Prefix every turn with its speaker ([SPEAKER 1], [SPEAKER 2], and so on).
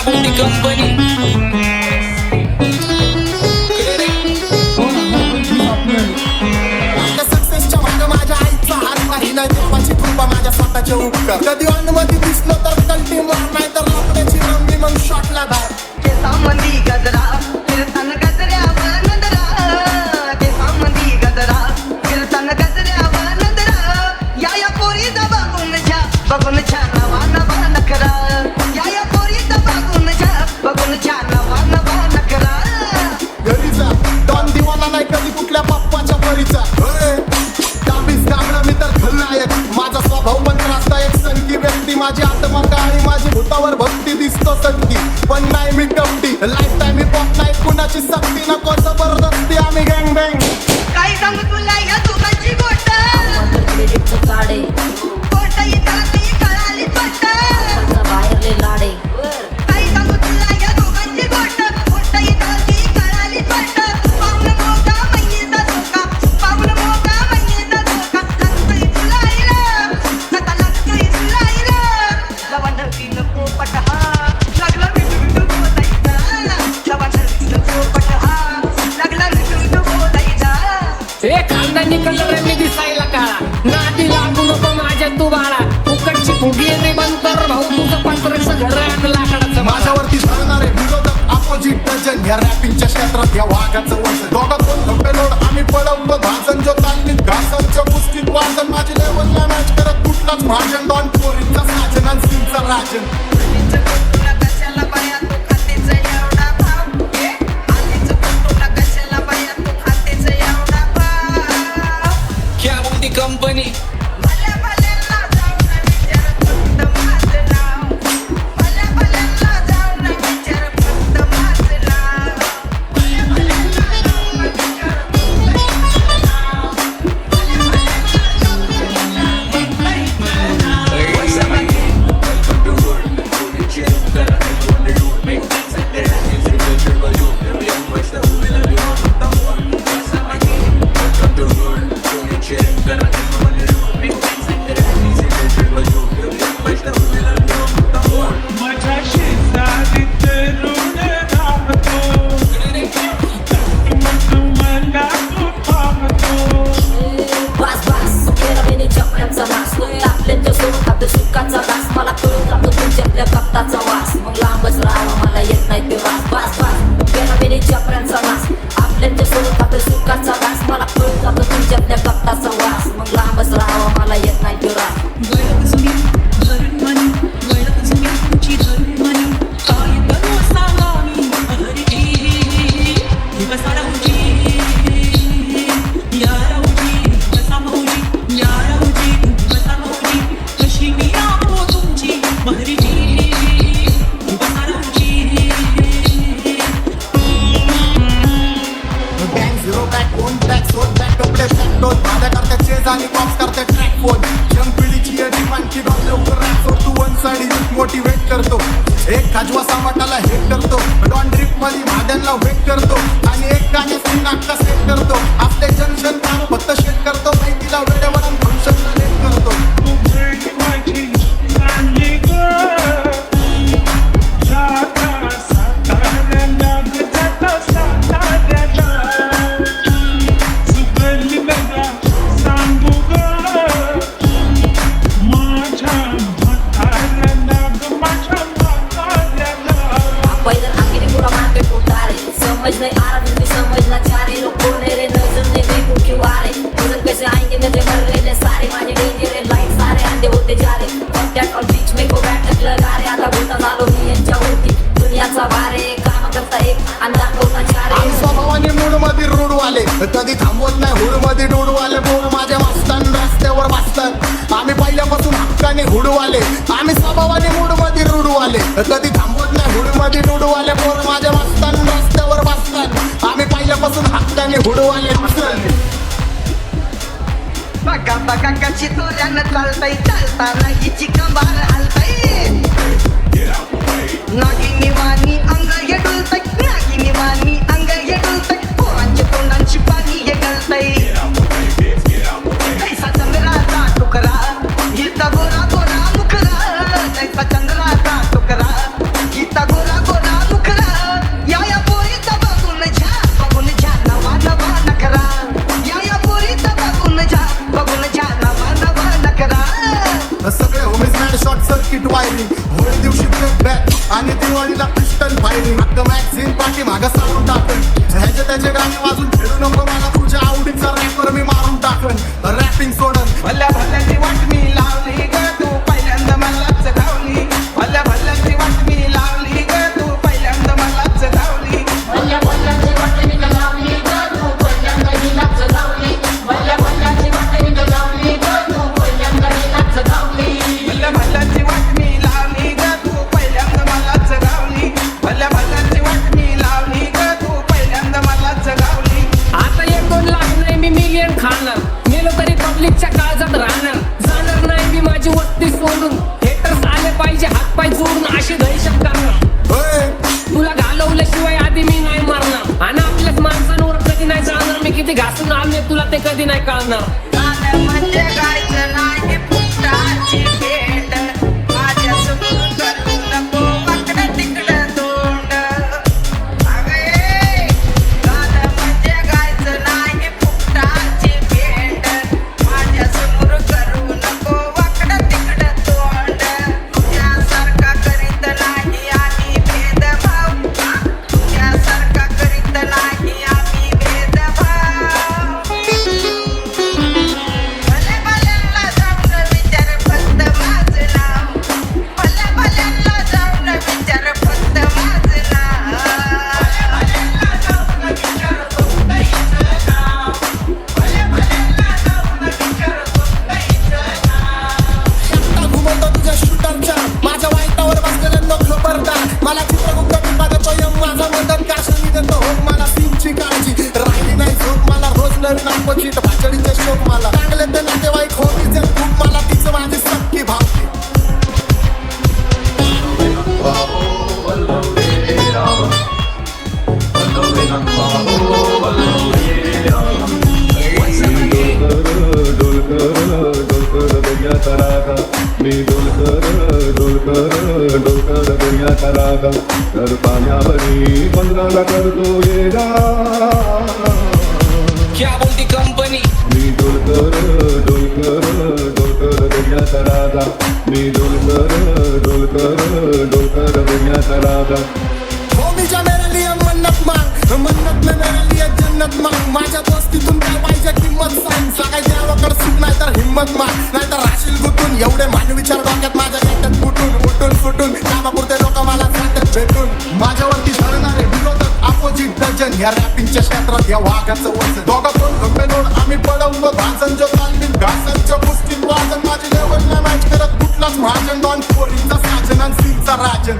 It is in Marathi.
[SPEAKER 1] बुंदी कंपनी
[SPEAKER 2] सक्सेसच्या मागे माझ्या आईचा हात नाही नाही देवाची कृपा माझ्या स्वतःच्या उपकार कधी अनुमती दिसलो तर कल्टी मार नाही तर लपण्याची रंगी मग शॉटला धार
[SPEAKER 3] केसामंदी गजरा कीर्तन गजऱ्यावर नजरा केसामंदी गजरा कीर्तन गजऱ्यावर नजरा या पोरीचा बघून छान नवा नवा नखरा या पोरीचा बघून छान नवा नवा नखरा
[SPEAKER 2] घरी जा डॉन दिवाना नाही कधी कुठल्या पप्पाच्या परीचा डाबीस गागडा मी तर खलनायक माझा स्वभाव पण त्रासदायक सनकी व्यक्ती माझी आत्मा आणि माझी भूतावर भक्ती दिसतो सटकी पण नाही मी कपटी लाईफ टाईम ही पॉप नाही कुणाची सक्ती नको जबरदस्ती आम्ही गँग बँग
[SPEAKER 3] काय सांगू तुला या दोघांची गोष्ट
[SPEAKER 4] काढे
[SPEAKER 3] गोष्ट येतात ती कळाली पट्ट
[SPEAKER 4] बाहेरले लाडे
[SPEAKER 3] काय सांगू तुला या दोघांची गोष्ट गोष्ट येतात ती कळाली पट्ट पाऊल मोठा महिन्याचा धोका पाऊल मोठा महिन्याचा धोका लागतोय तुला इला सदा लागतोय तुला इला लवंडतीन पोपट हा लागला मिठू बोलायचा लवंडतीन पोपट हा लागला मिठू बोलायचा
[SPEAKER 1] हे खानदानी कलर मी दिसायला काळा नादी लागू नको माझ्या तू बाळा उकडची फुगी रे बंतर भाऊ तुझं पात्रचं घर आणि लाकडाचं
[SPEAKER 2] माझ्यावरती धरणारे विरोधक अपोजिट डझन या रॅपिंगच्या क्षेत्रात या वाघाचं वजन दोघात दोन धोपे लोड आम्ही पळवतो भाजन जो तालमीत घासांच्या कुस्तीत वाजन माझी लेवलला मॅच करत कुठलाच भाजन डॉन पोरींचा साजन आणि सिंगचा राजन
[SPEAKER 1] क्या बुंदी कंपनी
[SPEAKER 4] सुखाचा घास मला कळून जातो तुमच्यातल्या कप्ताचा वास मग लांबच राहावा मला येत नाही ते वास वास वास गेला बेनी चपऱ्यांचा वास आपल्याच्या सोबत खातो सुखाचा घास मला कळून जातो तुमच्यातल्या कप्ताचा वास मग लांबच राहावा मला येत नाही ते वास
[SPEAKER 2] आणि बॉक्स करते ट्रॅक फोन यंग पिढीची डिमांडची डॉट लवकर रॅप सोडतो वन साइड युथ मोटिवेट करतो एक खाजवा सामाटाला हेट करतो डॉन ड्रिप मध्ये भाद्यांना वेट करतो आणि एक गाण्याची नाटका सेट करतो आपले जंक्शन काम फक्त शेट करतो माहितीला वेळेवर फंक्शनला लेट करतो
[SPEAKER 4] समझ नहीं आ रहा तुझे समझना चाह रहे लोग बोल रहे नजर ने देखो क्यों आ रहे तुझे कैसे आएंगे नजर मर रहे सारे माजे डेंजर है लाइट सारे अंधे होते जा रहे कॉन्टैक्ट और बीच में को बैठक लगा रहे आता बोलता झालो मी यांच्या होती दुनियाचा वारे काम करता एक अंदाज होता चाह रहे
[SPEAKER 2] स्वभावाने मूड मध्ये रूढ वाले कधी थांबवत नाही हुड मध्ये डूड वाले बोल माझ्या वाचतान रस्त्यावर वाचतात आम्ही पहिल्यापासून हक्काने हुडवाले आम्ही स्वभावाने मूड मध्ये रूढ वाले कधी थांबवत नाही हुड मध्ये डूड वाले बोल माझ्या वाचतान रस्त्यावर वाचतात आम्ही पहिल्यापासून हक्काने हुडवाले
[SPEAKER 3] बघा बघा कशी तोऱ्यानं चालताय चालताना हिची कंबार हलताय नागिनी वाणी अंग हे डुलताय नागिनी वाणी अंग हे डुलताय पोरांच्या तोंडांची पाणी हे गळताय कैसा चंद्राचा टुकरा हिता गोरा गोरा मुखरा कैसा चंद्राचा टुकरा हिता गोरा
[SPEAKER 2] फायरिंग होळी दिवशी ब्रेक बॅक आणि दिवाळीला पिस्टन फायरिंग अख्खं मॅगझिन पाठी मागं सारून टाकन ह्याचे त्याचे गाणे वाजून खेळू नको मला तुझ्या आवडीचा रॅपर मी मारून टाकन रॅपिंग सोडन
[SPEAKER 5] भल्या भल्याची वाट मी लावली ग तू पहिल्यांदा मलाच धावली भल्या भल्याची वाट मी लावली ग तू पहिल्यांदा मलाच धावली
[SPEAKER 1] भल्या भल्याची वाटेने लावली ग तू पहिल्यांदा हिलाच धावली भल्या भल्याची वाटेने लावली ग तू पहिल्यांदा हिलाच धावली
[SPEAKER 5] भल्या भल्याची वाट मी लावली ग तू पहिल्यांदा मलाच धावली भल्या भल्याची वाट मी लावली ग तू पहिल्यांदा मलाच धावली
[SPEAKER 1] आता 1-2 लाख नाही मी मिलियन खाणार मेलो तरी पब्लिकच्या काळजात राहणार जाणार नाही मी माझी वस्ती सोडून हेटर्स आले पाहिजे हातपाय जोडून अशी दहशत करणार
[SPEAKER 2] होय
[SPEAKER 1] तुला घालवल्याशिवाय आधी मी नाही मारणार आणि आपल्याच माणसांवर कधी नाही चालणार मी किती घासून आले तुला ते कधी नाही कळणार
[SPEAKER 3] गाणं म्हणजे गायचं नाही फुटाची भेट माझ्या समोर करू नको वाकडं तिकडं तोंड अगं ए, गाणं म्हणजे गायचं नाही फुटाची भेट माझ्या समोर करू नको वाकडं तिकडं तोंड तुझ्यासारखा करीत नाही आम्ही भेदभाव तुझ्यासारखा करीत नाही आम्ही भेदभाव भले भल्यांना जाऊन विचार फक्त माझं नाव भले भल्यांना जाऊन विचार फक्त माझं
[SPEAKER 2] एकटा घुमवतो तुझ्या शूटरच्या माझ्या वाईटावर बसलेल्यांना खबरदार मला चित्रगुप्त विभागाचा यम माझा मदत काशी मी देतो हो मला सीनची काळजी राहिली नाही झोप मला रोज नवीन अपोजिट भाचडीचे शोक मला चांगले ते नातेवाईक होतीचे खूप मला तिचं माझी सक्की भावकी
[SPEAKER 6] मी डोलकर दुनियाचा रागा तर पाण्यावरी बंदराला करतो येडा
[SPEAKER 1] क्या बोलती कंपनी
[SPEAKER 6] मी डोलकर दुनियाचा रागा मी डोलकर दुनियाचा रागा
[SPEAKER 2] हो मी जा मेरे लिए मन्नत मांग मन्नत में मेरे लिए जन्नत मांग माझ्या दोस्तीतून काय पाहिजे किंमत सांग सगळ्या देवाकडे सुख नाही तर हिंमत माग नाही तर राशील गुतून एवढे मान विचार डोक्यात माझ्या येतात फुटून फुटून कामापुरते लोक मला सांगतात भेटून माझ्यावरती धरणारे विरोधक अपोजिट डझन या रॅपिंगच्या क्षेत्रात या वाघाचं वजन दोघं दोन गंभे लोड आम्ही पडवतो भाजन जो तालमीत घासांच्या गोष्टीत वाजन माझी लेवल नाही मॅच करत कुठलाच महाजन दोन पोरींचा साजन आणि सीनचा राजन